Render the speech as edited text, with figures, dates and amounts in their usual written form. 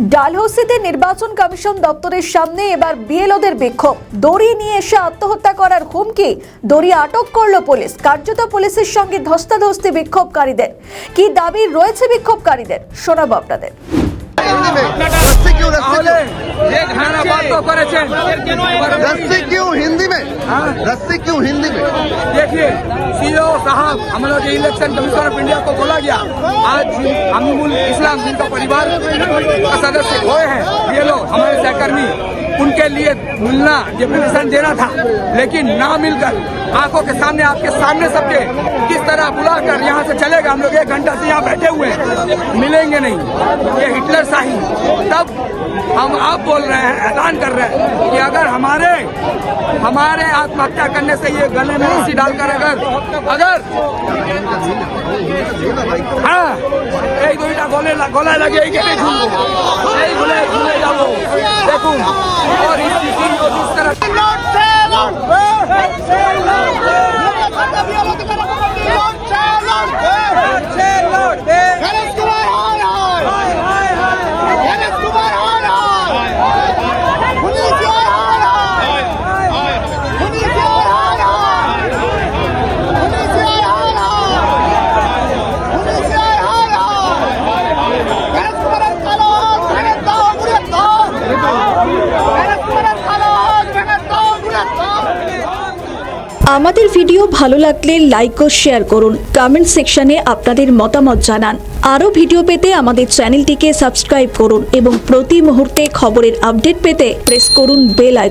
ডালহৌসিতে নির্বাচন কমিশন দপ্তরের সামনে এবার বিএলওদের বিক্ষোভ। দড়ি নিয়ে এসে আত্মহত্যা করার হুমকি, দড়ি আটক করল পুলিশ। কার্যত পুলিশের সঙ্গে ধস্তাধস্তি বিক্ষোভকারীদের। কি দাবি রয়েছে বিক্ষোভকারীদের, শোনাবো আপনাদের। रस्सी क्यों हिंदी में? देखिए सीओ साहब, हम लोग इलेक्शन कमीशन ऑफ इंडिया को बोला गया। आज अमीमुल इस्लाम जिनका परिवार का सदस्य हुए हैं, ये लोग हमारे सहकर्मी, उनके लिए मिलना डेपुटेशन देना था, लेकिन ना मिलकर आंखों के सामने, आपके सामने सबके किस तरह बुलाकर यहाँ से चलेगा। हम लोग 1 घंटा से यहाँ बैठे हुए हैं, मिलेंगे नहीं, ये हिटलर शाही। तब हम आप बोल रहे हैं, ऐलान कर रहे हैं कि अगर हमारे आत्महत्या करने से ये गले में रस्सी डालकर अगर हाँ এই দুইটা গলায় লাগিয়ে কেটে ঝুলবো, এই ঝুলে যাবো। দেখুন और इस चीज को जिस तरह আমাদের ভিডিও ভালো লাগলে লাইক ও শেয়ার করুন, কমেন্ট সেকশনে আপনাদের মতামত জানান। আরও ভিডিও পেতে আমাদের চ্যানেলটিকে সাবস্ক্রাইব করুন এবং প্রতি মুহূর্তে খবরের আপডেট পেতে প্রেস করুন বেল আইকন।